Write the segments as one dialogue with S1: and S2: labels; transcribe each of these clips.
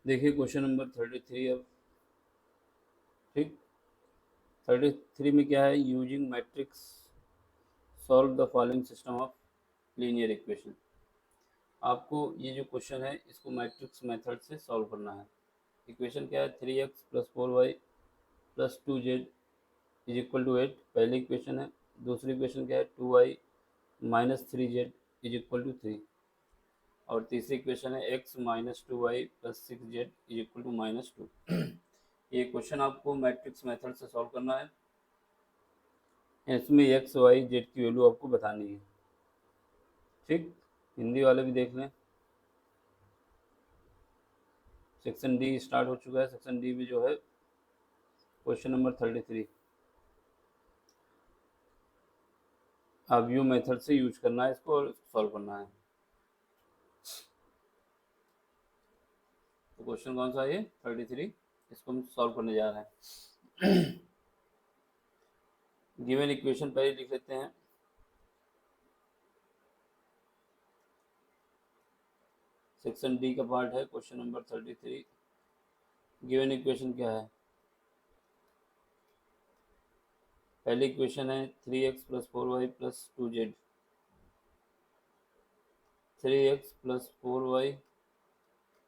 S1: देखिए question number 33 अब। ठीक, 33 में क्या है, using matrix solve the following system of linear equation. आपको ये जो क्वेश्चन है इसको मैट्रिक्स मेथड से सॉल्व करना है। इक्वेशन क्या है, 3x plus 4y plus 2z is equal to 8, पहली इक्वेशन है। दूसरी इक्वेशन क्या है, 2y minus 3z is equal to 3, और तीसरी इक्वेशन है x minus 2y plus 6z is equal to minus 2। ये क्वेश्चन आपको मैट्रिक्स मेथड से सॉल्व करना है। इसमें x y z की वैल्यू आपको बतानी है। ठीक, हिंदी वाले भी देख लें। सेक्शन डी स्टार्ट हो चुका है। सेक्शन डी में जो है क्वेश्चन नंबर 33 अब यू मेथड से यूज करना है इसको और सॉल्व करना है। तो क्वेश्चन कौन सा है ये, 33, इसको हम सॉल्व करने जा रहे हैं। गिवन इक्वेशन पहले लिख लेते हैं। सेक्शन डी का पार्ट है क्वेश्चन नंबर 33। गिवन इक्वेशन क्या है, पहली इक्वेशन है 3x plus 4y plus 2z, 3x plus 4y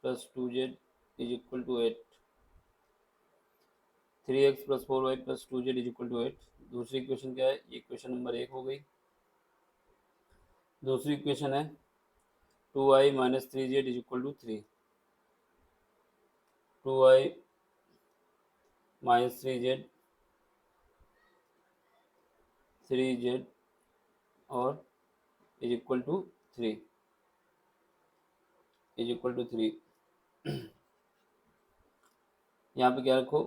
S1: plus 2z is equal to 8, 3x plus 4y plus 2z is equal to 8। दूसरी इक्वेशन क्या है, ये इक्वेशन नंबर 1 हो गई। दूसरी इक्वेशन है 2y minus 3z is equal to 3, 2y minus 3z 3z और is equal to 3, is equal to 3। यहाँ पे क्या रखो,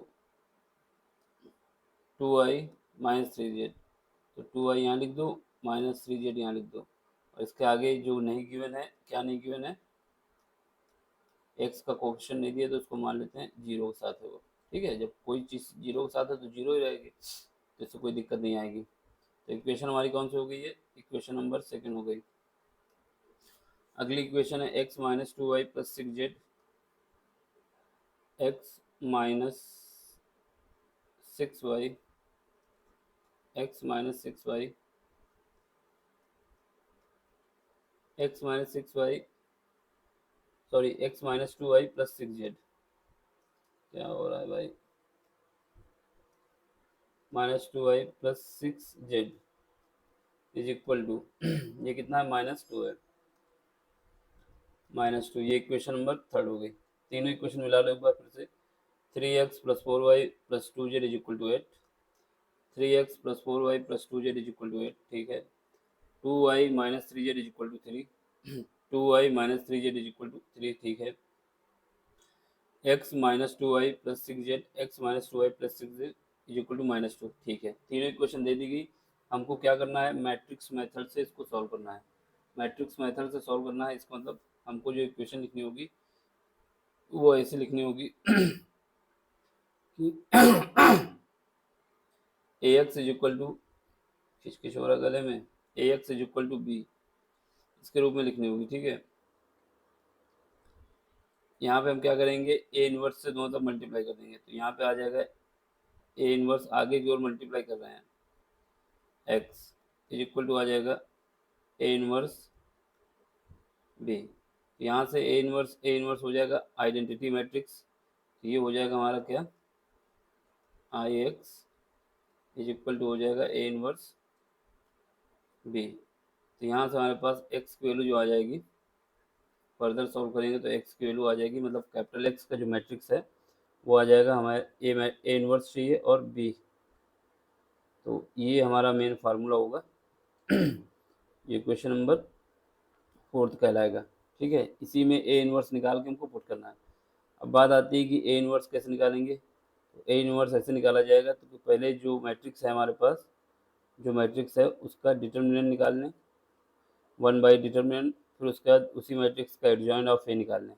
S1: 2y माइनस 3z, तो 2y यहाँ लिख दो, माइनस 3z यहाँ लिख दो, और इसके आगे जो नहीं गिवन है, क्या नहीं गिवन है, x का कोएफिशिएंट नहीं दिया तो उसको मान लेते हैं जीरो के साथ है वो। ठीक है, जब कोई चीज़ जीरो के साथ है तो जीरो ही रहेगी, तो इससे कोई दिक्कत नहीं आएगी। तो इक्वेशन हमारी कौन सी हो गई है, इक्वेशन नंबर 2 हो गई। अगली इक्वेशन है x minus 2y plus 6z, x minus 6y, x minus 6y, x minus 6y, sorry x minus 2y plus 6z। क्या हो रहा है भाई, minus 2y plus 6z is equal to ये कितना है, माइनस 2 है, माइनस 2। ये इक्वेशन नंबर 3 हो गई। तीनों इक्वेशन मिला लो एक बार फिर से। 3x plus 4y plus 2z is equal to 8, 3x plus 4y plus 2z is equal to 8। ठीक है, 2y minus 3z is equal to 3, 2y minus 3z is equal to 3। ठीक है, x minus 2y plus 6z, x minus 2y plus 6z is equal to minus 2। ठीक है, तीनों equation दे दी गई। हमको क्या करना है, मैट्रिक्स मेथड से इसको सॉल्व करना है। मैट्रिक्स मेथड से सॉल्व करना है, इसका मतलब हमको जो इक्वेशन लिखनी होगी वो ऐसे लिखनी होगी कि A X is equal to, किसकिस हो रहा गले में, A X is equal to B, इसके रूप में लिखनी होगी। ठीक है, यहाँ पे हम क्या करेंगे, ए इनवर्स से दोनों तरफ मल्टीप्लाई कर देंगे, तो यहाँ पे आ जाएगा ए इनवर्स, आगे की ओर मल्टीप्लाई कर रहे हैं, एक्स इज इक्वल टू आ जाएगा ए इनवर्स बी। यहाँ से ए इनवर्स हो जाएगा आइडेंटिटी मैट्रिक्स, ये हो जाएगा हमारा क्या, आई एक्स इज इक्वल टू हो जाएगा ए इनवर्स बी। तो यहाँ से हमारे पास एक्स की वैल्यू जो आ जाएगी, फर्दर सॉल्व करेंगे तो एक्स की वैल्यू आ जाएगी, मतलब कैपिटल एक्स का जो मैट्रिक्स है वो आ जाएगा हमारे ए इनवर्स चाहिए और बी, तो ये हमारा मेन फार्मूला होगा। ये क्वेश्चन नंबर 4 कहलाएगा। ठीक है, इसी में ए इनवर्स निकाल के हमको पुट करना है। अब बात आती है कि ए इनवर्स कैसे निकालेंगे, तो ए इनवर्स ऐसे निकाला जाएगा, तो पहले जो मैट्रिक्स है हमारे पास, जो मैट्रिक्स है उसका डिटर्मिनेंट निकाल लें, 1 बाई डिटर्मिनेंट, फिर उसके बाद उसी मैट्रिक्स का एडजॉइंट ऑफ ए निकाल लें,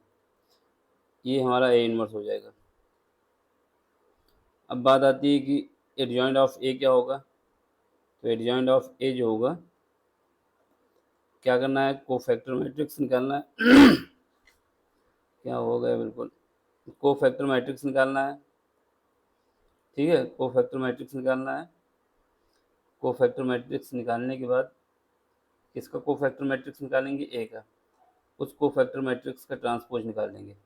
S1: ये हमारा ए इनवर्स हो जाएगा। अब बात आती है कि एडजॉइंट ऑफ ए क्या होगा, तो एडजॉइंट ऑफ ए जो होगा, क्या करना है, कोफैक्टर मैट्रिक्स निकालना है। क्या हो गया बिल्कुल, कोफैक्टर मैट्रिक्स निकालना है, ठीक है, कोफैक्टर मैट्रिक्स निकालना है। कोफैक्टर मैट्रिक्स निकालने के बाद किसका कोफैक्टर मैट्रिक्स निकालेंगे, ए का, उस कोफैक्टर मैट्रिक्स का ट्रांसपोज निकाल लेंगे,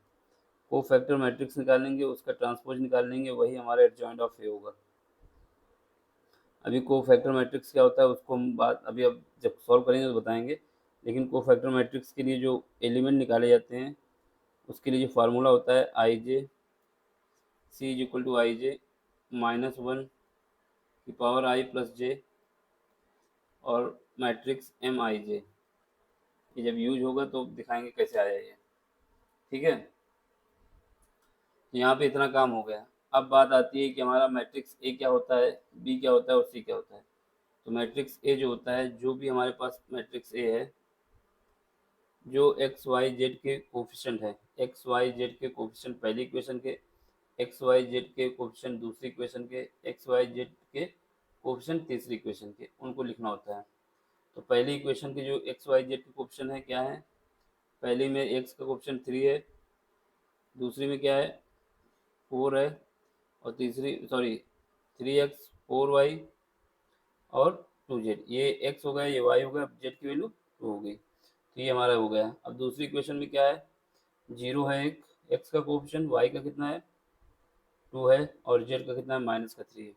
S1: कोफैक्टर मैट्रिक्स निकालेंगे उसका ट्रांसपोज निकाल लेंगे, वही हमारा एडजॉइंट ऑफ ए होगा। अभी कोफैक्टर मैट्रिक्स क्या होता है उसको हम बात अभी अब जब सॉल्व करेंगे तो बताएंगे, लेकिन कोफैक्टर मैट्रिक्स के लिए जो एलिमेंट निकाले जाते हैं उसके लिए जो फार्मूला होता है आई जे सी इज इक्वल टू आई जे -1 की पावर आई प्लस जे और मैट्रिक्स एम आई जे। ये जब यूज होगा तो दिखाएंगे कैसे आया ये, ठीक है। तो यहाँ पे इतना काम हो गया। अब बात आती है कि हमारा मैट्रिक्स ए क्या होता है, बी क्या होता है और सी क्या होता है। तो मैट्रिक्स ए जो होता है, जो भी हमारे पास मैट्रिक्स ए है, जो एक्स वाई जेड के कोफिशिएंट है, एक्स वाई जेड के कोफिशिएंट पहली इक्वेशन के, एक्स वाई जेड के कोफिशिएंट दूसरी इक्वेशन के, एक्स वाई जेड के कोफिशिएंट तीसरी इक्वेशन के, उनको लिखना होता है। तो पहली इक्वेशन के जो एक्स वाई जेड के कोफिशिएंट है क्या है, पहली में एक्स का कोफिशिएंट 3 है, दूसरी में क्या है 4 है, और तीसरी सॉरी 3x 4y और 2z। ये x हो गया, ये y हो गया, अब z की वैल्यू 2 हो गई। तो ये हमारा हो गया। अब दूसरी इक्वेशन में क्या है, 0 है एक, x का कोफिशिएंट, y का कितना है 2 है और z का कितना है -3 है।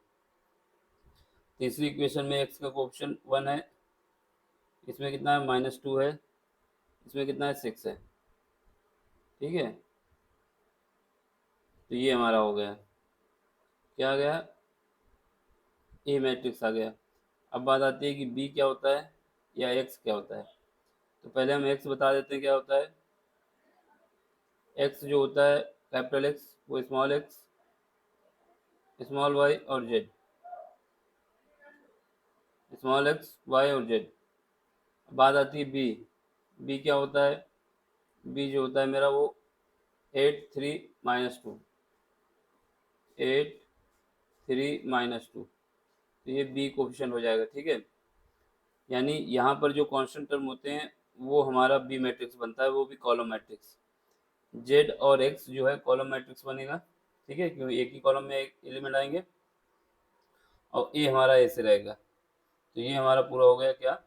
S1: तीसरी इक्वेशन में x का कोफिशिएंट 1 है, इसमें कितना है -2 है, इसमें कितना है 6 है, ठीक है। तो ये हमारा हो गया, क्या आ गया, ए मैट्रिक्स आ गया। अब बात आती है कि बी क्या होता है या एक्स क्या होता है। तो पहले हम एक्स बता देते हैं क्या होता है। एक्स जो होता है कैपिटल एक्स, वो स्मॉल एक्स, स्मॉल वाई और जेड, स्मॉल एक्स वाई और जेड। बात आती है बी, बी क्या होता है, बी जो होता है मेरा वो 8 3 -2, 8 3 -2। तो ये बी कोफिशिएंट हो जाएगा, ठीक है। यानी यहाँ पर जो कांस्टेंट टर्म होते हैं वो हमारा बी मैट्रिक्स बनता है, वो भी कॉलम मैट्रिक्स। जेड और एक्स जो है कॉलम मैट्रिक्स बनेगा, ठीक है, क्योंकि एक ही कॉलम में एक एलिमेंट आएंगे, और ए हमारा ऐसे रहेगा। तो ये हमारा पूरा हो गया क्या,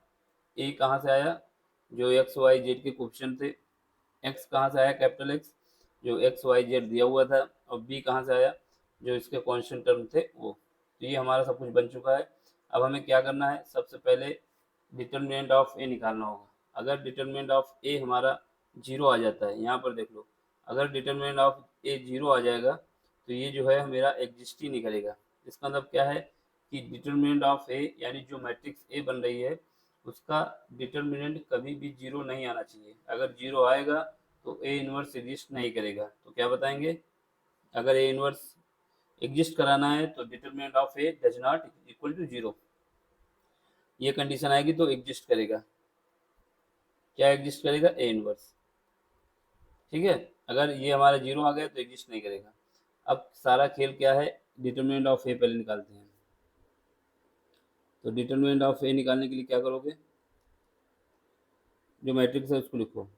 S1: ए कहाँ से आया, जो एक्स वाई जेड के कोफिशिएंट थे, एक्स कहाँ से आया कैपिटल एक्स, जो एक्स वाई जेड दिया हुआ था, और बी कहाँ से आया, जो इसके कांस्टेंट टर्म थे वो। तो ये हमारा सब कुछ बन चुका है। अब हमें क्या करना है, सबसे पहले डिटर्मिनेंट ऑफ ए निकालना होगा। अगर डिटर्मिनेंट ऑफ ए हमारा 0 आ जाता है, यहाँ पर देख लो, अगर डिटर्मिनेंट ऑफ ए 0 आ जाएगा तो ये जो है मेरा एग्जिस्ट ही निकलेगा। इसका मतलब क्या है कि डिटर्मिनेंट ऑफ ए यानी जो मैट्रिक्स ए बन रही है उसका डिटर्मिनेंट कभी भी 0 नहीं आना चाहिए। अगर 0 आएगा तो ए इनवर्स एग्जिस्ट नहीं करेगा। तो क्या बताएंगे, अगर ए इनवर्स एग्जिस्ट कराना है तो determinant of A does not equal to 0, ये कंडीशन आएगी तो एग्जिस्ट करेगा। क्या एग्जिस्ट करेगा, ए इनवर्स, ठीक है। अगर ये हमारा 0 आ गया तो एग्जिस्ट नहीं करेगा। अब सारा खेल क्या है, डिटर्मिनेंट ऑफ ए पहले निकालते हैं। तो डिटर्मिनेंट ऑफ ए निकालने के लिए क्या करोगे, जो मैट्रिक्स है उसको लिखो।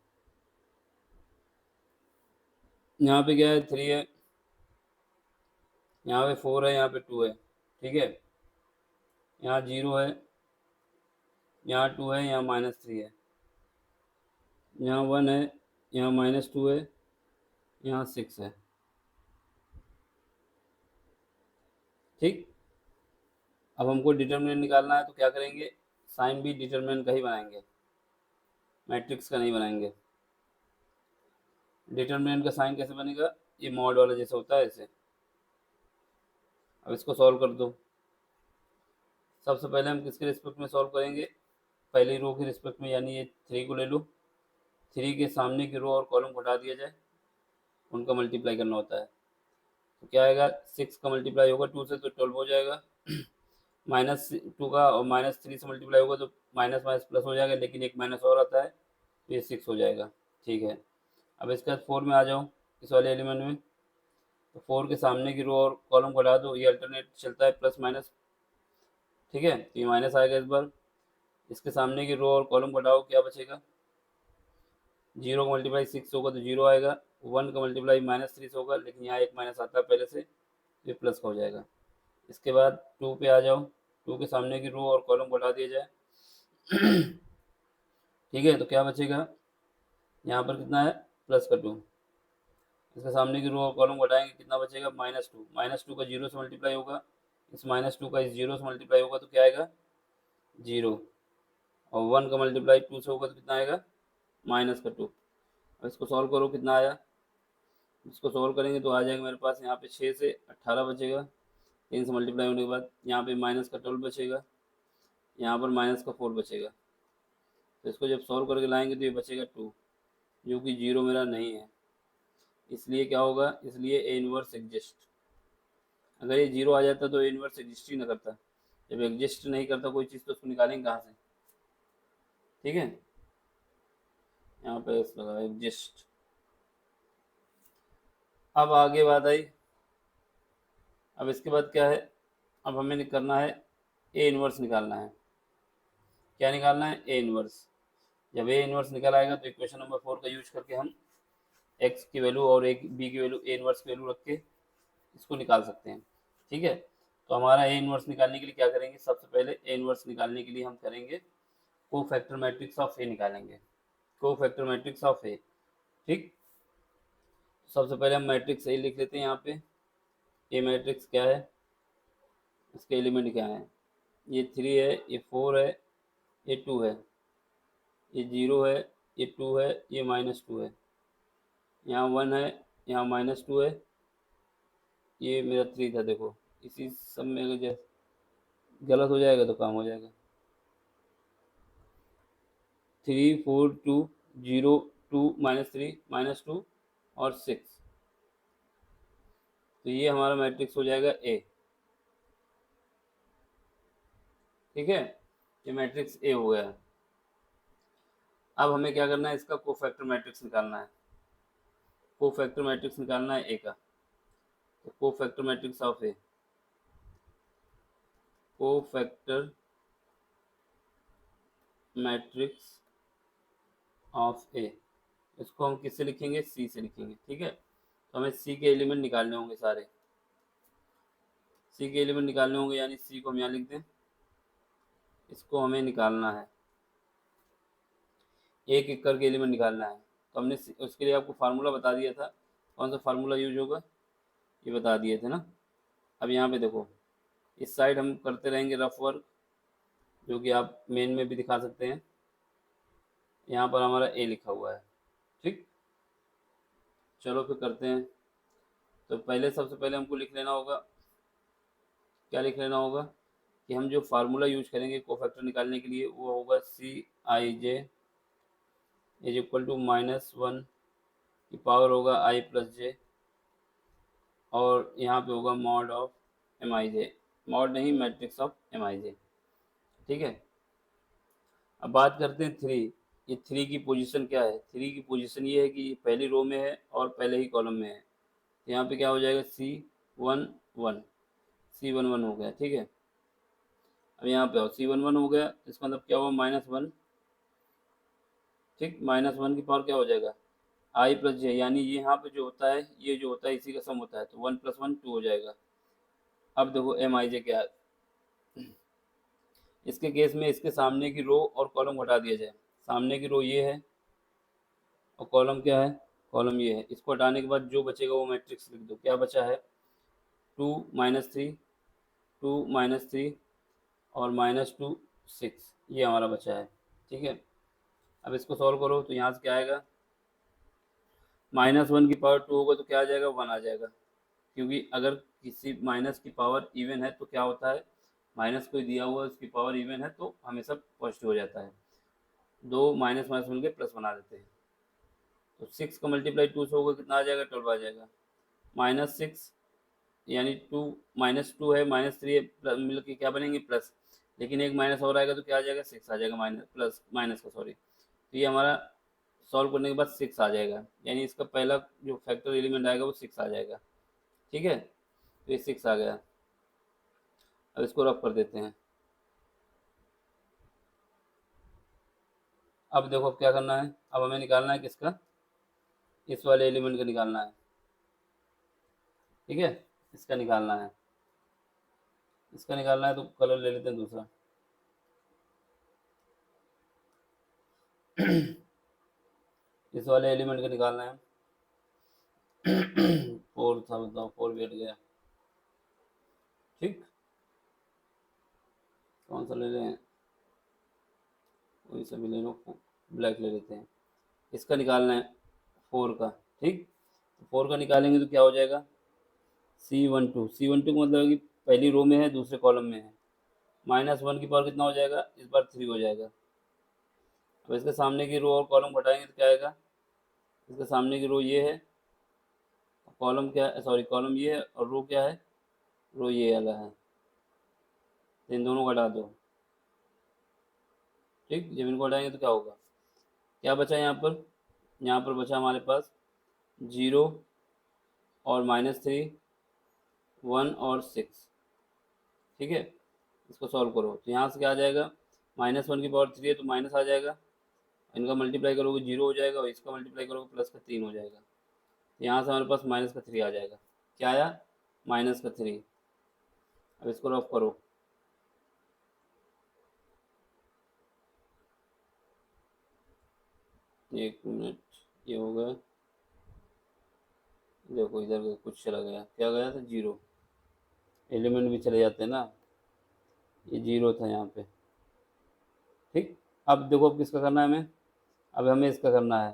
S1: यहाँ पे क्या है 3 है, यहाँ पे 4 है, यहाँ पे 2 है, ठीक है। यहाँ 0 है, यहाँ 2 है, यहाँ -3 है, यहाँ 1 है, यहाँ -2 है, यहाँ 6 है, ठीक। अब हमको डिटर्मिनेंट निकालना है तो क्या करेंगे, साइन भी डिटर्मिनेंट का ही बनाएंगे, मैट्रिक्स का नहीं बनाएंगे। डिटर्मिनेंट का साइन कैसे बनेगा, ये मॉड वाला जैसे होता है ऐसे। अब इसको सॉल्व कर दो। सबसे पहले हम किसके रिस्पेक्ट में सॉल्व करेंगे, पहली रो के रिस्पेक्ट में, यानी ये 3 को ले लो, 3 के सामने की रो और कॉलम को हटा दिया जाए, उनका मल्टीप्लाई करना होता है। तो क्या आएगा, 6 का मल्टीप्लाई होगा 2 से तो 12 हो जाएगा, -2 का और -3 से मल्टीप्लाई होगा तो माइनस माइनस प्लस हो जाएगा, लेकिन एक माइनस और आता है तो ये 6 हो जाएगा, ठीक है। अब इसके बाद 4 में आ जाओ, इस वाले एलिमेंट में। तो 4 के सामने की रो और कॉलम को हटा दो, ये अल्टरनेट चलता है प्लस माइनस, ठीक है। तो ये माइनस आएगा इस बार। इसके सामने की रो और कॉलम को हटाओ, क्या बचेगा, 0 का मल्टीप्लाई 6 होगा तो 0 आएगा, 1 का मल्टीप्लाई -3 से होगा, लेकिन यहाँ एक माइनस आता है पहले से, तो ये प्लस का हो जाएगा। इसके बाद 2 पे आ जाओ, 2 के सामने की रो और कॉलम को हटा दिया जाए। ठीक है, तो क्या बचेगा, यहाँ पर कितना है, प्लस का 2। इसके सामने की रो और कॉलम को हटाएंगे, कितना बचेगा, -2। -2 का 0 से मल्टीप्लाई होगा, इस -2 का इस 0 से मल्टीप्लाई होगा तो क्या आएगा, 0। और 1 का मल्टीप्लाई 2 से होगा तो कितना आएगा, -2। अब इसको सॉल्व करो, कितना आया, इसको सॉल्व करेंगे तो आ जाएगा मेरे पास यहाँ पे 6 से 18 बचेगा, 3 से मल्टीप्लाई होने के बाद यहाँ पे -12 बचेगा, यहाँ पर -4 बचेगा। तो इसको जब सॉल्व करके लाएंगे तो ये बचेगा 2, जो कि 0 मेरा नहीं है, इसलिए क्या होगा, इसलिए ए इनवर्स एग्जिस्ट। अगर ये 0 आ जाता तो ए इनवर्स एग्जिस्ट ही ना करता। जब एग्जिस्ट नहीं करता कोई चीज़ तो उसको निकालेंगे कहाँ से। ठीक है, यहाँ पे एस लगा, एग्जिस्ट। अब आगे बात आई, अब इसके बाद क्या है, अब हमें करना है ए इनवर्स निकालना है। क्या निकालना है, ए इनवर्स। जब ए इनवर्स निकल आएगा तो इक्वेशन नंबर 4 का यूज करके हम एक्स की वैल्यू और एक बी की वैल्यू, ए इनवर्स की वैल्यू रख के इसको निकाल सकते हैं। ठीक है, तो हमारा ए इनवर्स निकालने के लिए क्या करेंगे, सबसे पहले ए इनवर्स निकालने के लिए हम करेंगे कोफैक्टर मैट्रिक्स ऑफ ए निकालेंगे, कोफैक्टर मैट्रिक्स ऑफ ए। ठीक, सबसे पहले हम मैट्रिक्स ए लिख लेते हैं यहाँ पे। ए मैट्रिक्स क्या है, इसके एलिमेंट क्या है, ये 3 है, ये 4 है, ये 2 है, ये 0 है, ये 2 है, ये -2 है, यहाँ 1 है, यहाँ -2 है, ये मेरा 3 था। देखो इसी सब में अगर जैसे गलत हो जाएगा तो काम हो जाएगा। 3 4 2 0 2 -3 -2 और 6, तो ये हमारा मैट्रिक्स हो जाएगा ए। ठीक है, ये मैट्रिक्स ए हो गया। अब हमें क्या करना है, इसका कोफैक्टर मैट्रिक्स निकालना है। कोफैक्टर मैट्रिक्स निकालना है ए का, तो cofactor matrix of A, cofactor matrix of A, इसको हम किससे लिखेंगे, सी से लिखेंगे। ठीक है, तो हमें सी के एलिमेंट निकालने होंगे सारे, सी के एलिमेंट निकालने होंगे, यानी सी को हम यहाँ लिख दें, इसको हमें निकालना है, एक एक करके एलिमेंट निकालना है। तो हमने उसके लिए आपको फार्मूला बता दिया था, कौन सा फार्मूला यूज होगा ये बता दिए थे ना। अब यहाँ पे देखो, इस साइड हम करते रहेंगे रफ वर्क, जो कि आप मेन में भी दिखा सकते हैं। यहाँ पर हमारा ए लिखा हुआ है। ठीक, चलो फिर करते हैं। तो पहले सबसे पहले हमको लिख लेना होगा, क्या लिख लेना होगा, कि हम जो फार्मूला यूज करेंगे कोफैक्टर निकालने के लिए वो होगा Cij इज इक्वल टू -1 की पावर होगा i प्लस जे, और यहाँ पे होगा मॉड ऑफ Mij, मॉड नहीं, मैट्रिक्स ऑफ Mij। ठीक है, अब बात करते हैं 3। ये 3 की पोजीशन क्या है, 3 की पोजीशन ये है कि पहली रो में है और पहले ही कॉलम में है। तो यहाँ पे क्या हो जाएगा, C11, C11 हो गया। ठीक है, अब यहाँ पे आओ, C11 हो गया, इसका मतलब क्या हुआ, -1। ठीक, -1 की पावर क्या हो जाएगा, i प्लस जे, यानी ये यहाँ पे जो होता है, ये जो होता है इसी का सम होता है, तो 1 + 1 2 हो जाएगा। अब देखो Mij क्या है, इसके केस में इसके सामने की रो और कॉलम हटा दिया जाए। सामने की रो ये है और कॉलम क्या है, कॉलम ये है। इसको हटाने के बाद जो बचेगा वो मैट्रिक्स लिख दो। क्या बचा है, 2 -3 2 -3 और -2 6, ये हमारा बचा है। ठीक है, अब इसको सॉल्व करो तो यहाँ से क्या आएगा, -1 की पावर 2 होगा तो क्या आ जाएगा, 1 आ जाएगा। क्योंकि अगर किसी माइनस की पावर इवन है तो क्या होता है, माइनस कोई दिया हुआ है उसकी पावर इवन है तो हमेशा पॉजिटिव हो जाता है। दो माइनस माइनस मिलकर प्लस बना देते हैं। तो 6 का मल्टीप्लाई 2 से होगा, कितना आ जाएगा, 12 आ जाएगा। -6 यानी 2 -2 है, -3 है, मिल के क्या बनेंगे, प्लस। लेकिन एक माइनस और आएगा तो क्या आ जाएगा, 6 आ जाएगा, माइनस प्लस माइनस का सॉरी। तो ये हमारा सॉल्व करने के बाद 6 आ जाएगा, यानी इसका पहला जो फैक्टर एलिमेंट आएगा वो 6 आ जाएगा। ठीक है, तो ये 6 आ गया। अब इसको रफ कर देते हैं। अब देखो अब क्या करना है, अब हमें निकालना है किसका, इस वाले एलिमेंट का निकालना है, ठीक है, इसका निकालना है, इसका निकालना है तो कलर ले लेते हैं दूसरा। इस वाले एलिमेंट का निकालना है। 4 था, बताओ 4 भी हट गया, ठीक। कौन सा ले रहे हैं, वही सभी ले लो, ब्लैक ले लेते हैं। इसका निकालना है 4 का, ठीक। तो 4 का निकालेंगे तो क्या हो जाएगा, C12, C12 का मतलब है कि पहली रो में है, दूसरे कॉलम में है। -1 की पावर कितना हो जाएगा, इस बार 3 हो जाएगा। अब इसके सामने की रो और कॉलम घटाएंगे तो क्या आएगा, इसके सामने की रो ये है, कॉलम क्या है, सॉरी कॉलम ये है और रो क्या है, रो ये वाला है। तो इन दोनों को हटा दो, ठीक। जब इनको हटाएंगे तो क्या होगा, क्या बचा यहाँ पर, यहाँ पर बचा हमारे पास 0 और -3, 1 और 6, ठीक है। इसको सॉल्व करो तो यहाँ से क्या आ जाएगा, -1 की पावर 3 है तो माइनस आ जाएगा, इनका मल्टीप्लाई करोगे 0 हो जाएगा और इसका मल्टीप्लाई करोगे प्लस का 3 हो जाएगा। तो यहाँ से हमारे पास -3 आ जाएगा। क्या आया, -3। अब इसको रफ करो, एक मिनट, ये हो गया, देखो इधर कुछ चला गया, क्या गया था, 0, एलिमेंट भी चले जाते हैं ना, ये 0 था यहाँ पे, ठीक। अब देखो अब किसका करना है हमें, अब हमें इसका करना है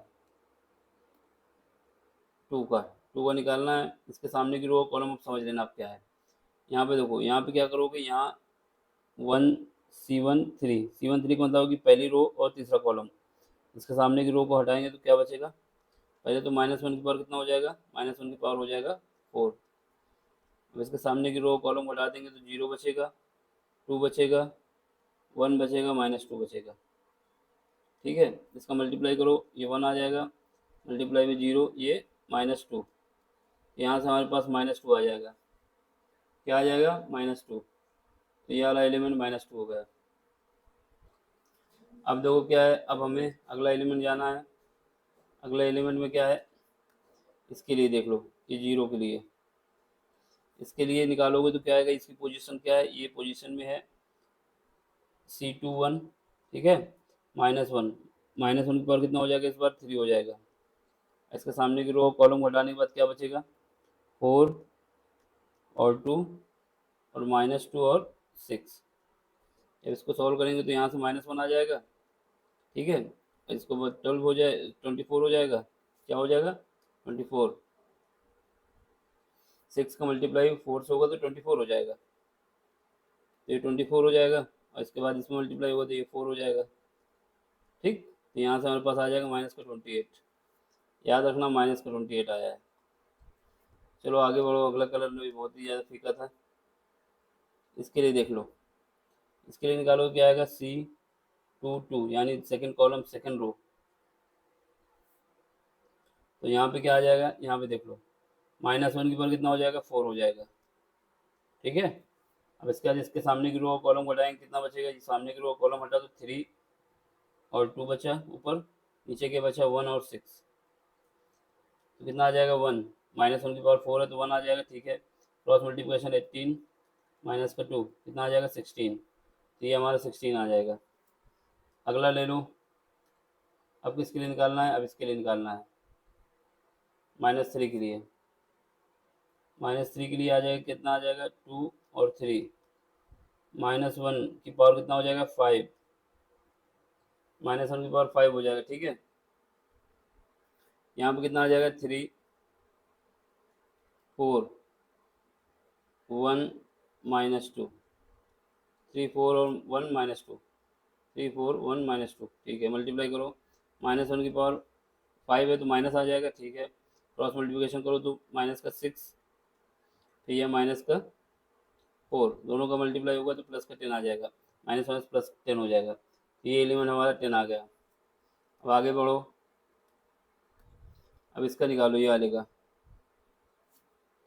S1: 2 का, 2 का निकालना है। इसके सामने की रो कॉलम अब समझ लेना आप क्या है। यहाँ पे देखो, यहाँ पे क्या करोगे, यहाँ 1 C13 का मतलब कि पहली रो और तीसरा कॉलम, इसके सामने की रो को हटाएंगे तो क्या बचेगा, पहले तो -1 की पावर कितना हो जाएगा, -1 की पावर हो जाएगा 4। अब इसके सामने की रो कॉलम को हटा देंगे तो 0 बचेगा, 2 बचेगा, 1 बचेगा, -2 बचेगा, ठीक है। इसका मल्टीप्लाई करो, ये 1 आ जाएगा, मल्टीप्लाई में 0, ये -2, यहाँ से हमारे पास -2 आ जाएगा, क्या आ जाएगा, -2। तो ये वाला एलिमेंट -2 हो गया। अब देखो क्या है, अब हमें अगला एलिमेंट जाना है। अगला एलिमेंट में क्या है, इसके लिए देख लो, ये 0 के लिए, इसके लिए निकालोगे तो क्या आएगा, इसकी पोजीशन क्या है, ये पोजीशन में है C21, ठीक है, -1, -1 की पावर कितना हो जाएगा, इस बार 3 हो जाएगा। इसके सामने की रो कॉलम हटाने के बाद क्या बचेगा, 4 और 2 और -2 और 6। जब इसको सॉल्व करेंगे तो यहाँ से -1 आ जाएगा, ठीक है। इसको बाद 12 हो जाए, 24 हो जाएगा, क्या हो जाएगा, 24। 6 का मल्टीप्लाई 4 से होगा तो 24 हो जाएगा, तो ये 24 हो जाएगा। और इसके बाद इसमें मल्टीप्लाई होगा तो ये 4 हो जाएगा, ठीक। तो यहाँ से हमारे पास आ जाएगा -28। याद रखना -28 आया है। चलो आगे बढ़ो, अगला कलर में भी बहुत ही ज़्यादा फीका था, इसके लिए देख लो। इसके लिए निकालो क्या आएगा, C22 यानी सेकंड कॉलम सेकंड रो। तो यहाँ पे क्या आ जाएगा, यहाँ पे देख लो, -1 की पावर कितना हो जाएगा, 4 हो जाएगा, ठीक है। अब इसके बाद इसके सामने की रो कॉलम हटाएंगे, कितना बचेगा, सामने की रो कॉलम हटा तो 3 और 2 बचा ऊपर, नीचे के बचा 1 और 6, तो कितना आ जाएगा, 1। -1 की पावर 4 है तो 1 आ जाएगा, ठीक है। क्रॉस मल्टीप्लिकेशन 18 माइनस का 2 कितना आ जाएगा, 16। तो ये हमारा 16 आ जाएगा। अगला ले लो, अब किसके लिए निकालना है, अब इसके लिए निकालना है -3 के लिए। -3 के लिए आ जाएगा, कितना आ जाएगा, 2 और 3, -1 की पावर कितना हो जाएगा, 5, -1 की पावर 5 हो जाएगा, ठीक है। यहाँ पे कितना आ जाएगा, 3, 4, 1, -2, 3, 4 और 1 -2, 3, 4, 1 -2, ठीक है। मल्टीप्लाई करो, -1 की पावर 5 है तो माइनस आ जाएगा, ठीक है। क्रॉस मल्टीप्लिकेशन करो तो -6, फिर यह -4, दोनों का मल्टीप्लाई होगा तो प्लस का 10 आ जाएगा, -1 प्लस 10 हो जाएगा। ये एलिमेंट हमारा 10 आ गया। अब आगे बढ़ो, अब इसका निकालो, ये वाले का,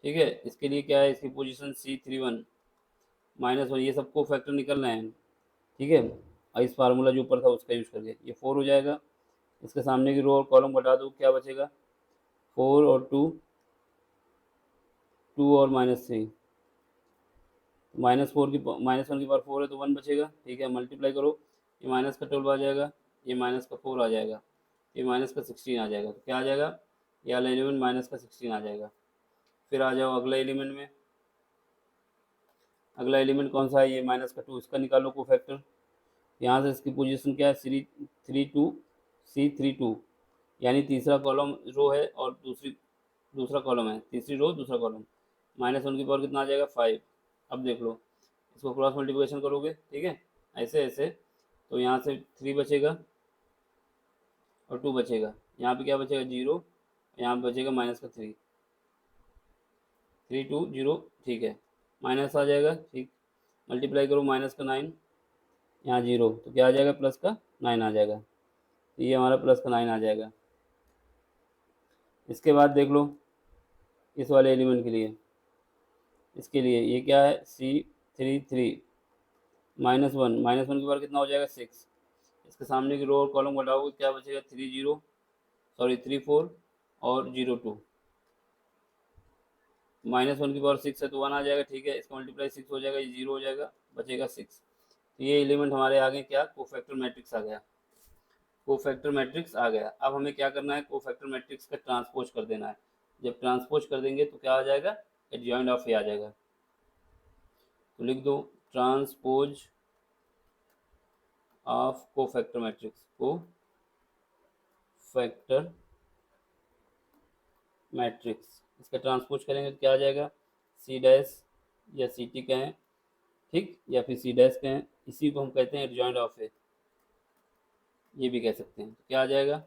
S1: ठीक है। इसके लिए क्या है, इसकी पोजीशन C31 -1, ये सबको फैक्टर निकलना है, ठीक है। और इस फार्मूला जो ऊपर था उसका यूज़ करके ये 4 हो जाएगा। इसके सामने की रो और कॉलम हटा दो, क्या बचेगा, 4 और 2, 2 और -3, -4 की -1 की पावर 4 है तो 1 बचेगा। ठीक है, मल्टीप्लाई करो, ये माइनस का 12 आ जाएगा, ये माइनस का 4 आ जाएगा, ये माइनस का 16 आ जाएगा। तो क्या आ जाएगा, ये वाला एलिमेंट माइनस का 16 आ जाएगा। फिर आ जाओ अगला एलिमेंट में। अगला एलिमेंट कौन सा है, ये माइनस का 2, इसका निकालो कोफैक्टर। यहाँ से इसकी पोजीशन क्या है, C32, यानी तीसरा कॉलम रो है और दूसरा कॉलम है, तीसरी रो दूसरा कॉलम। -1 की पावर कितना आ जाएगा, 5। अब देख लो, इसको क्रॉस मल्टीप्लिकेशन करोगे, ठीक है, ऐसे ऐसे, तो यहाँ से 3 बचेगा और 2 बचेगा। यहाँ पे क्या बचेगा, 0, यहाँ पे बचेगा -3, 3 2 0, ठीक है, माइनस आ जाएगा। ठीक, मल्टीप्लाई करो, -9, यहाँ 0, तो क्या आ जाएगा, +9 आ जाएगा। तो ये हमारा +9 आ जाएगा। इसके बाद देख लो इस वाले एलिमेंट के लिए, इसके लिए ये क्या है, C33, -1 की बार कितना हो जाएगा, 6। इसके सामने की रो और कॉलम घटाओगे, क्या बचेगा, 34 और 02। -1 की पावर 6 है तो 1 आ जाएगा। ठीक है, इसका मल्टीप्लाई 6 हो जाएगा, ये 0 हो जाएगा, बचेगा 6। तो ये एलिमेंट हमारे आगे क्या, कोफैक्टर मैट्रिक्स आ गया, कोफैक्टर मैट्रिक्स आ गया। अब हमें क्या करना है, कोफैक्टर मैट्रिक्स का ट्रांसपोज कर देना है। जब ट्रांसपोज कर देंगे तो क्या आ जाएगा, एडजॉइंट ऑफ ए आ जाएगा। तो लिख दो, transpose of cofactor matrix, cofactor matrix, इसका ट्रांसपोज करेंगे तो क्या आ जाएगा, सी डैश या सी टी कहें, ठीक, या फिर सी डैश कहें, इसी को हम कहते हैं एडजॉइंट ऑफ ए, ये भी कह सकते हैं। तो क्या आ जाएगा,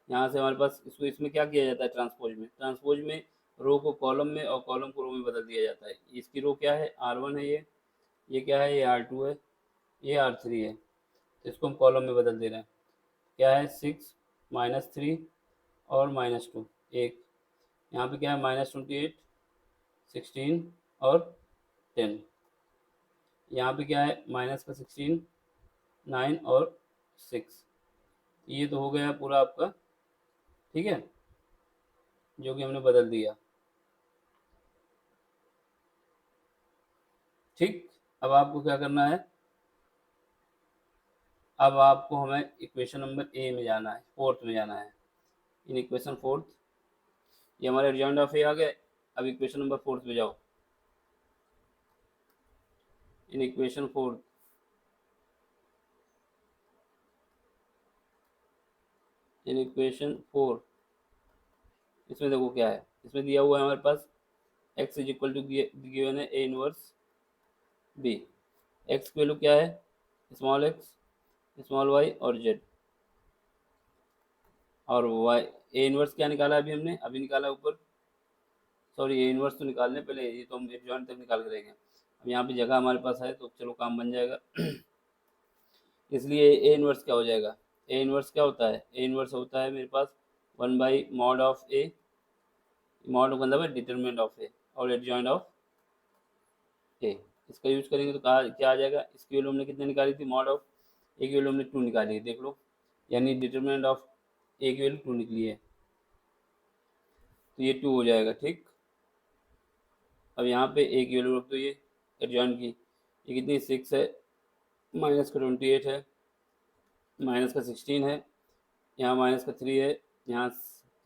S1: यहाँ से हमारे पास इसको, इसमें क्या किया जाता है, ट्रांसपोज में रो को कॉलम में और कॉलम को रो में बदल दिया जाता है। इसकी रो क्या है, R1 है, ये क्या है, ये R2 है, ये R3 है, तो इसको हम कॉलम में बदल दे रहे हैं। क्या है, 6 -3 और -2, एक यहाँ पे क्या है, -28, 16 और 10, यहाँ पे क्या है, -16, 9 और 6। ये तो हो गया पूरा आपका, ठीक है, जो कि हमने बदल दिया। ठीक, अब आपको क्या करना है, अब आपको हमें इक्वेशन नंबर ए में जाना है, फोर्थ में जाना है। इन इक्वेशन फोर्थ, ये हमारे एडजॉइंट ऑफ ए आ गए। अब इक्वेशन नंबर फोर्थ में जाओ। In equation fourth, in equation 4, इसमें देखो क्या है, इसमें दिया हुआ है हमारे पास x is equal to, given है ए इनवर्स बी। एक्स की वैल्यू क्या है, स्मॉल एक्स, स्मॉल वाई और जेड, और वाई, ए इनवर्स क्या निकाला अभी हमने, अभी निकाला ऊपर, सॉरी ए इनवर्स तो निकालने पहले, ये तो हम एडजॉइंट तक निकाल के रहेंगे। अब यहाँ पे जगह हमारे पास है तो चलो काम बन जाएगा। इसलिए ए इनवर्स क्या हो जाएगा, ए इनवर्स क्या होता है, ए इनवर्स होता है मेरे पास 1/mod ऑफ ए, मॉड का मतलब है डिटरमिनेंट ऑफ ए और एडजॉइंट ऑफ ए। इसका यूज करेंगे तो कहा क्या आ जाएगा, इसकी वैल्यू हमने कितने निकाली थी, मॉड ऑफ ए की वैल्यू हमने 2 निकाली है, देख लो, यानी डिटरमिनेंट ऑफ ए की वैल्यू 2 निकली है, तो ये 2 हो जाएगा। ठीक, अब यहाँ पे ए की वैल्यू रख दो, ये एडजॉइंट की, ये कितनी 6 है, -28 है, -16 है, यहाँ -3 है, यहाँ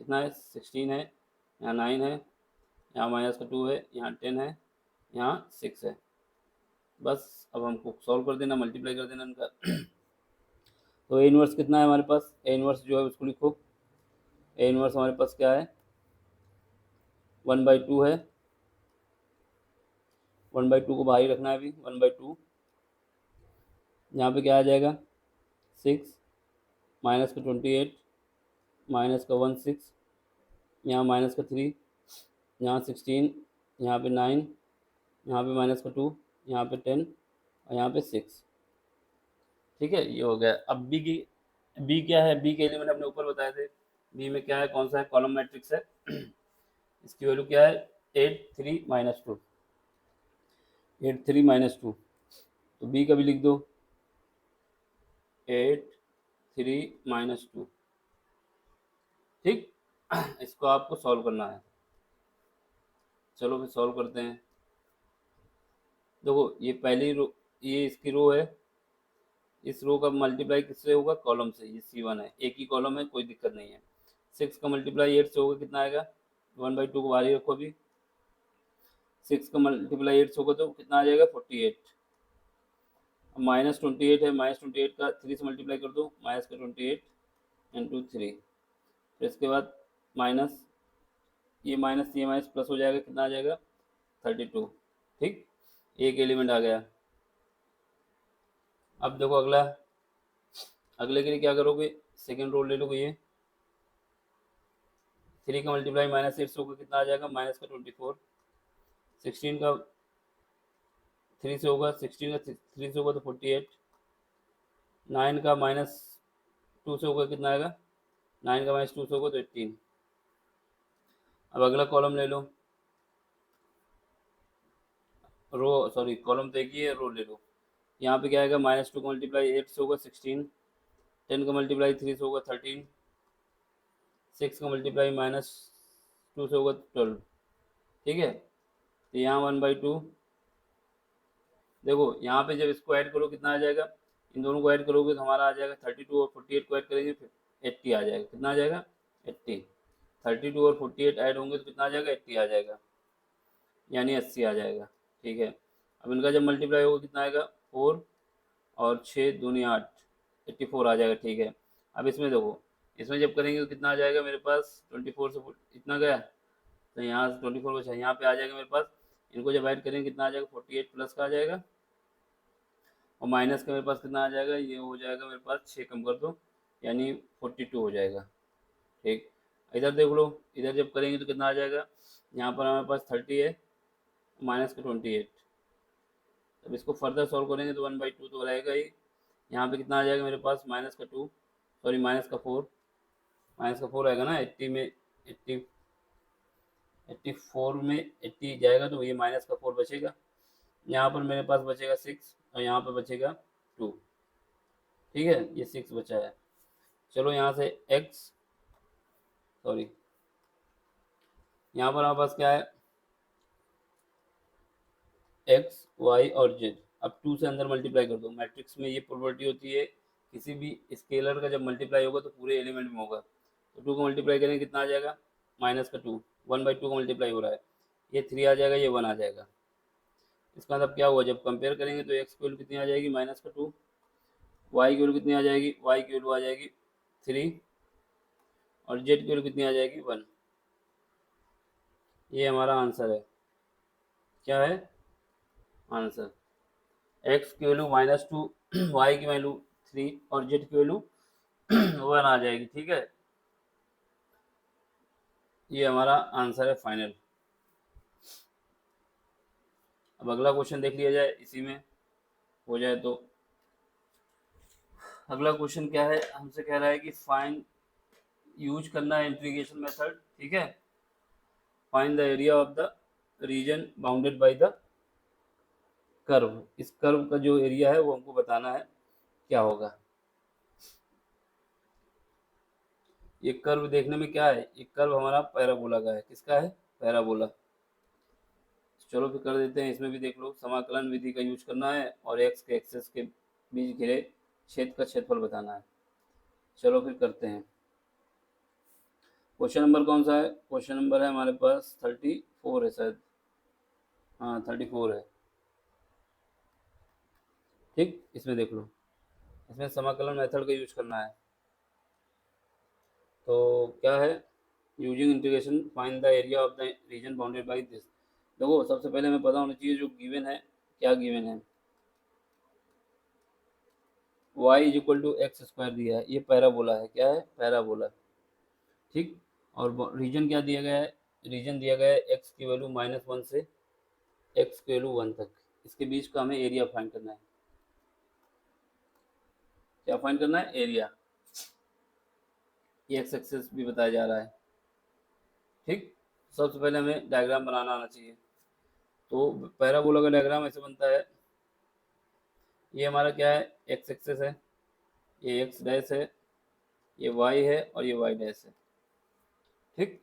S1: कितना है, 16 है, यहाँ 9 है, यहाँ -2 है, यहाँ 10 है, यहाँ 6 है। बस अब हमको सॉल्व कर देना, मल्टीप्लाई कर देना इनका। तो ए इनवर्स कितना है हमारे पास, ए इनवर्स जो है उसको लिखो, ए इनवर्स हमारे पास क्या है, 1/2 है, 1/2 को बाहर रखना है अभी, 1/2, यहाँ पे क्या आ जाएगा, 6 -28 -16, यहाँ -3, यहाँ 16, यहाँ पे 9, यहाँ पे -2, यहाँ पे 10 और यहाँ पे 6। ठीक है, ये हो गया। अब बी क्या है, बी के एलिमेंट हमने ऊपर बताए थे, बी में क्या है, कौन सा है, कॉलम मैट्रिक्स है। इसकी वैल्यू क्या है, 8 3 -2, 8 3 -2, तो बी का भी लिख दो, 8 3 -2। ठीक, इसको आपको सॉल्व करना है। चलो फिर सॉल्व करते हैं। देखो ये पहली रो, ये इसकी रो है, इस रो का मल्टीप्लाई किससे होगा, कॉलम से। ये C1 है, एक ही कॉलम है, कोई दिक्कत नहीं है। 6 का मल्टीप्लाई 8 से होगा, कितना आएगा, 1/2 को बाहर ही रखो अभी। 6 का मल्टीप्लाई 8 से होगा तो कितना आ जाएगा, 48। -28 है, -28 का 3 से मल्टीप्लाई कर दो, माइनस का 28 इंटू 3। फिर इसके बाद माइनस, ये माइनस प्लस हो जाएगा, कितना आ जाएगा, 32। ठीक, एक एलिमेंट आ गया। अब देखो अगला, अगले के लिए क्या करोगे, सेकेंड रो ले लोगे। ये 3 का मल्टीप्लाई -8 से होगा, कितना आ जाएगा, माइनस का 24। 16 का 3 से होगा, 16 का 3 से होगा तो 48। 9 का -2 से होगा, कितना आएगा, 9 का -2 से होगा तो 18। अब अगला कॉलम ले लो, रो सॉरी कॉलम तो एक ही है, रो ले लो। यहाँ पे क्या आएगा, -2 का मल्टीप्लाई 8 से होगा 16। 10 का मल्टीप्लाई 3 से होगा 13। 6 का मल्टीप्लाई -2 से होगा 12। ठीक है, तो यहाँ 1/2। देखो यहाँ पे जब इसको ऐड करो कितना आ जाएगा, इन दोनों को ऐड करोगे तो हमारा आ जाएगा 32, और 48 को ऐड करेंगे फिर 80 आ जाएगा। कितना आ जाएगा, 80। 32 और 48 ऐड होंगे तो कितना आ जाएगा, 80 आ जाएगा, यानी 80 आ जाएगा। ठीक है, अब इनका जब मल्टीप्लाई होगा कितना आएगा, 4 और 6 दूनी 8, 84 आ जाएगा। ठीक है, अब इसमें देखो, इसमें जब करेंगे तो कितना आ जाएगा मेरे पास, 24 से इतना गया तो यहाँ से 24 बचा, यहाँ पे आ जाएगा मेरे पास। इनको जब ऐड करेंगे कितना आ जाएगा, 48 प्लस का आ जाएगा, और माइनस का मेरे पास कितना आ जाएगा, ये हो जाएगा मेरे पास 6 कम कर दो, यानी 42 हो जाएगा। ठीक, इधर देख लो, इधर जब करेंगे तो कितना आ जाएगा, यहाँ पर हमारे पास 30 है, माइनस का 28। अब इसको फर्दर सॉल्व करेंगे तो 1/2 तो रहेगा ही। यहाँ पे कितना आ जाएगा मेरे पास, -2 सॉरी -4, -4 आएगा ना, 80 में 80, 84 में 80 जाएगा तो ये -4 बचेगा। यहाँ पर मेरे पास बचेगा 6, और यहाँ पर बचेगा 2। ठीक है, ये 6 बचा है। चलो यहाँ से x सॉरी, यहाँ पर हमारे पास क्या है, x y और z। अब 2 से अंदर मल्टीप्लाई कर दो। मैट्रिक्स में ये प्रॉपर्टी होती है, किसी भी स्केलर का जब मल्टीप्लाई होगा तो पूरे एलिमेंट में होगा। तो 2 को मल्टीप्लाई करेंगे कितना आ जाएगा, -2, 1/2 का मल्टीप्लाई हो रहा है, ये 3 आ जाएगा, ये 1 आ जाएगा। इसका मतलब क्या हुआ, जब कंपेयर करेंगे तो x की वैल्यू कितनी आ जाएगी, -2, y की वैल्यू कितनी आ जाएगी, y की वैल्यू आ जाएगी 3, और z की वैल्यू कितनी आ जाएगी, 1। ये हमारा आंसर है। क्या है आंसर, x की वैल्यू -2, y की वैल्यू 3, और z की वैल्यू 1 आ जाएगी। ठीक है, ये हमारा आंसर है फाइनल। अब अगला क्वेश्चन देख लिया जाए, इसी में हो जाए तो। अगला क्वेश्चन क्या है, हमसे कह रहा है कि फाइंड, यूज करना है इंटीग्रेशन मेथड। ठीक है, find the area of the reason bounded by the curve. इस कर्व का जो एरिया है वो हमको बताना है, क्या होगा। ये कर्व देखने में क्या है, ये कर्व हमारा पैराबोला का है। किसका है, पैराबोला। चलो फिर कर देते हैं, इसमें भी देख लो, समाकलन विधि का यूज करना है, और एक्स के एक्सेस के बीच घिरे छेद का क्षेत्रफल बताना है। चलो फिर करते हैं। क्वेश्चन नंबर कौन सा है, क्वेश्चन नंबर है हमारे पास 34 है शायद, हाँ 34 है। ठीक, इसमें देख लो, इसमें समाकलन मेथड का यूज करना है। तो क्या है, using integration find the area of the reason bounded by this. देखो सबसे पहले हमें पता होना चाहिए जो गिवन है, क्या गिवन है, y = x² दिया है, ये पैराबोला है। क्या है, पैराबोला। ठीक, और रीजन क्या दिया गया है, रीजन दिया गया है x की वैल्यू -1 से x की वैल्यू 1 तक, इसके बीच का हमें एरिया फाइंड करना है। क्या फाइंड करना है, एरिया। ये एक्स एक्सिस भी बताया जा रहा है। ठीक, सबसे पहले हमें डायग्राम बनाना आना चाहिए। तो पैराबोला का डायग्राम ऐसे बनता है, ये हमारा क्या है, एक्स एक्सिस है, ये एक्स डैश है, ये वाई है, और ये वाई डैश है। ठीक।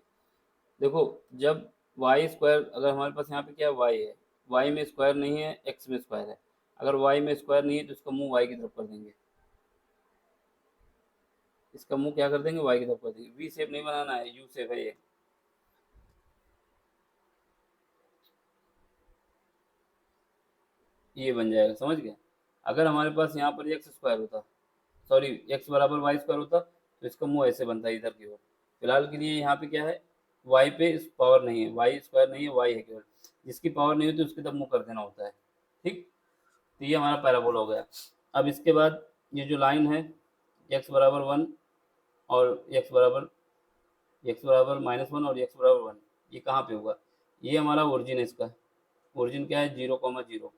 S1: देखो, जब वाई स्क्वायर, अगर हमारे पास यहाँ पे क्या है, वाई है, वाई में स्क्वायर नहीं है, एक्स में स्क्वायर है। अगर वाई में स्क्वायर नहीं है तो इसका मुंह वाई की तरफ कर देंगे, इसका मुंह क्या कर देंगे, वाई की तरफ कर देंगे। वी शेप नहीं बनाना है, यू शेप है ये बन जाएगा, समझ गए। अगर हमारे पास यहाँ पर एक्स स्क्वायर होता, सॉरी एक्स बराबर वाई स्क्वायर होता, तो इसका मुंह ऐसे बनता है इधर की ओर। फिलहाल के लिए यहाँ पे क्या है, वाई पे इस पावर नहीं है, वाई स्क्वायर नहीं है, वाई है केवल। जिसकी पावर नहीं होती उसकी तब मुंह कर देना होता है। ठीक। तो ये हमारा पैराबोला हो गया। अब इसके बाद ये जो लाइन है, एक्स बराबर वन और एक्स बराबर -1 और एक्स बराबर वन, ये कहाँ पे होगा, ये हमारा ओरिजिन है। इसका ओरिजिन क्या है, 0,0।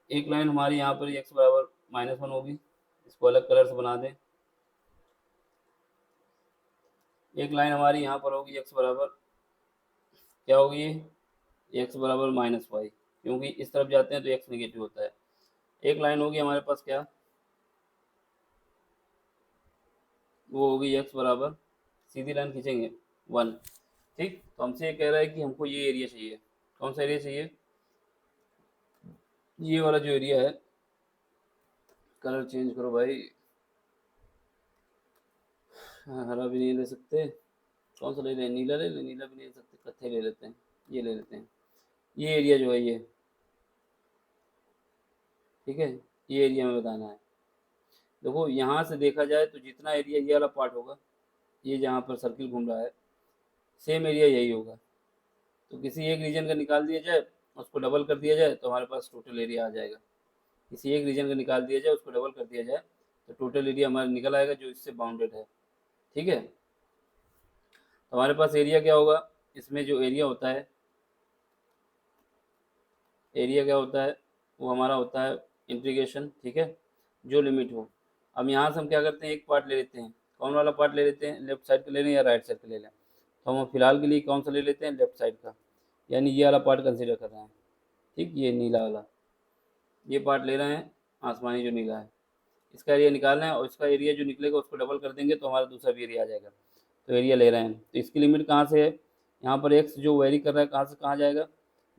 S1: एक लाइन हमारी यहाँ पर एक्स बराबर -1 होगी, इसको अलग कलर से बना दें। एक लाइन हमारी यहाँ पर होगी एक्स बराबर, क्या होगी ये, एक्स बराबर -y, क्योंकि इस तरफ जाते हैं तो एक्स नेगेटिव होता है। एक लाइन होगी हमारे पास क्या, वो होगी एक्स बराबर, सीधी लाइन खींचेंगे 1। ठीक। तो हमसे ये कह रहा है कि हमको ये एरिया चाहिए। कौन सा एरिया चाहिए, ये वाला जो एरिया है। कलर चेंज करो भाई, हाँ, हरा भी नहीं ले सकते, कौन सा ले लें, नीला ले लें, नीला भी नहीं ले सकते, कत्थे ले लेते हैं, ये ले लेते हैं। ये एरिया जो है ये, ठीक है, ये एरिया हमें बताना है। देखो यहाँ से देखा जाए तो जितना एरिया ये वाला पार्ट होगा, ये जहाँ पर सर्किल घूम रहा है, सेम एरिया यही होगा। तो किसी एक रीजन का निकाल दिया जाए, उसको डबल कर दिया जाए, तो हमारे पास टोटल एरिया आ जाएगा। किसी एक रीजन का निकाल दिया जाए, उसको डबल कर दिया जाए, तो टोटल एरिया हमारा निकल आएगा जो इससे बाउंडेड है। ठीक है। तो हमारे पास एरिया क्या होगा, इसमें जो एरिया होता है, एरिया क्या होता है, वो हमारा होता है इंटीग्रेशन। ठीक है, जो लिमिट हो। अब यहाँ से हम क्या करते हैं, एक पार्ट ले लेते हैं। कौन वाला पार्ट ले लेते हैं, लेफ्ट साइड का ले लें या राइट साइड का ले लें। तो हम फिलहाल के लिए कौन सा ले लेते हैं, लेफ्ट साइड का, यानी ये वाला पार्ट कंसीडर कर रहे हैं। ठीक, ये नीला वाला, ये पार्ट ले रहे हैं, आसमानी जो नीला है। इसका एरिया निकालना है और इसका एरिया जो निकलेगा उसको डबल कर देंगे तो हमारा दूसरा भी एरिया आ जाएगा। तो एरिया ले रहे हैं, तो इसकी लिमिट कहाँ से है, यहाँ पर एक्स जो वेरी कर रहा है कहाँ से कहाँ जाएगा,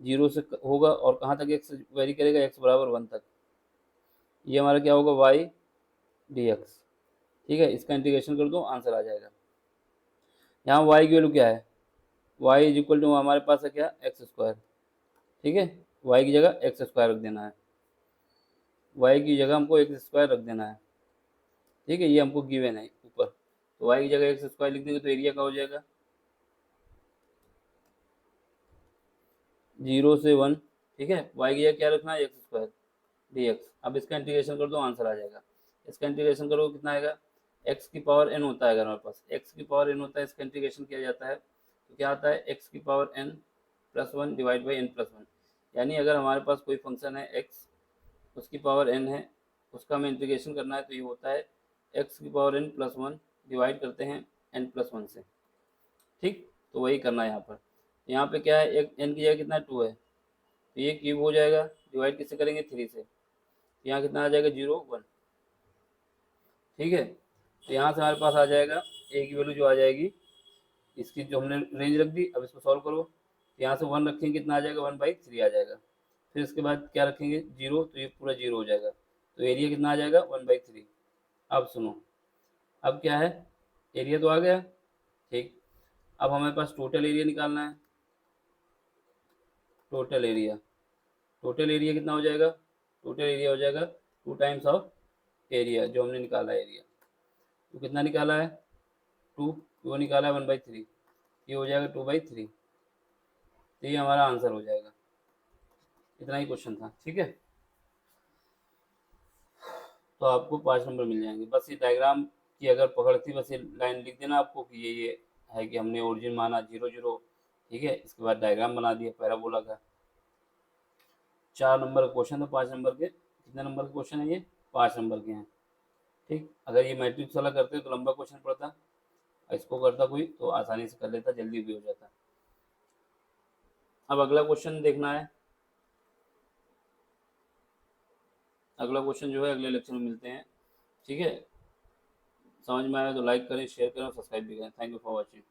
S1: 0 से होगा, और कहाँ तक एक्स वेरी करेगा, एक्स बराबर 1 तक। ये हमारा क्या होगा, वाई डी एक्स। ठीक है, इसका इंटीग्रेशन कर दो, आंसर आ जाएगा। यहाँ वाई की वैल्यू क्या है, वाई इज इक्वल टू हमारे पास है क्या, एक्स स्क्वायर। ठीक है, वाई की जगह एक्स स्क्वायर रख देना है, वाई की जगह हमको एक्स स्क्वायर रख देना है। ठीक है, ये हमको गिवन है ऊपर। तो वाई की जगह एक्स स्क्वायर लिख देंगे तो एरिया का हो जाएगा 0 से 1। ठीक है, वाई की जगह क्या रखना है, एक्स स्क्वायर डी एक्स। अब इसका इंटीग्रेशन कर दो, आंसर आ जाएगा। इसका इंटीग्रेशन करो कितना आएगा, एक्स की पावर एन होता है, अगर हमारे पास एक्स की पावर एन होता है, इसका इंटीग्रेशन किया जाता है तो क्या आता है, एक्स की power n plus one divide by n plus one. यानी अगर हमारे पास कोई फंक्शन है एक्स, उसकी पावर एन है, उसका हमें इंटीग्रेशन करना है, तो ये होता है एक्स की power n plus one divide करते हैं एन प्लस वन से। ठीक, तो वही करना है यहाँ पर। यहाँ पे क्या है, एक एन की जगह कितना 2 है, तो ये क्यूब हो जाएगा, डिवाइड किससे करेंगे, 3 से। यहाँ कितना आ जाएगा, 0 1। ठीक है, तो यहाँ से हमारे पास आ जाएगा ए की वैल्यू जो आ जाएगी, इसकी जो हमने रेंज रख दी। अब इसको सॉल्व करो, यहाँ से 1 रखेंगे कितना आ जाएगा, 1/3 आ जाएगा। फिर इसके बाद क्या रखेंगे, 0, तो ये पूरा 0 हो जाएगा। तो एरिया कितना आ जाएगा, 1/3। अब सुनो, अब क्या है, एरिया तो आ गया। ठीक, अब हमारे पास टोटल एरिया निकालना है। टोटल एरिया, टोटल एरिया कितना हो जाएगा, टोटल एरिया हो जाएगा 2 टाइम्स ऑफ एरिया जो हमने निकाला है एरिया। तो कितना निकाला है, 2, वो निकाला है 1/3, ये हो जाएगा 2/3। तो ये हमारा आंसर हो जाएगा। इतना ही क्वेश्चन था। ठीक है, तो आपको 5 नंबर मिल जाएंगे। बस ये डायग्राम की अगर पकड़ थी, बस ये लाइन लिख देना आपको कि ये है कि हमने ओरिजिन माना 0 0। ठीक है, इसके बाद डायग्राम बना दिया पैराबोला का। 4 नंबर का क्वेश्चन था, 5 नंबर के, कितने नंबर के क्वेश्चन है ये, 5 नंबर के हैं। ठीक, अगर ये मैट्रिक्स वाला करते तो लंबा क्वेश्चन पड़ता, इसको करता कोई तो आसानी से कर लेता, जल्दी भी हो जाता। अब अगला क्वेश्चन देखना है। अगला क्वेश्चन जो है अगले लेक्चर में मिलते हैं। ठीक है, समझ में आया तो लाइक करें, शेयर करें और सब्सक्राइब भी करें। Thank you for watching.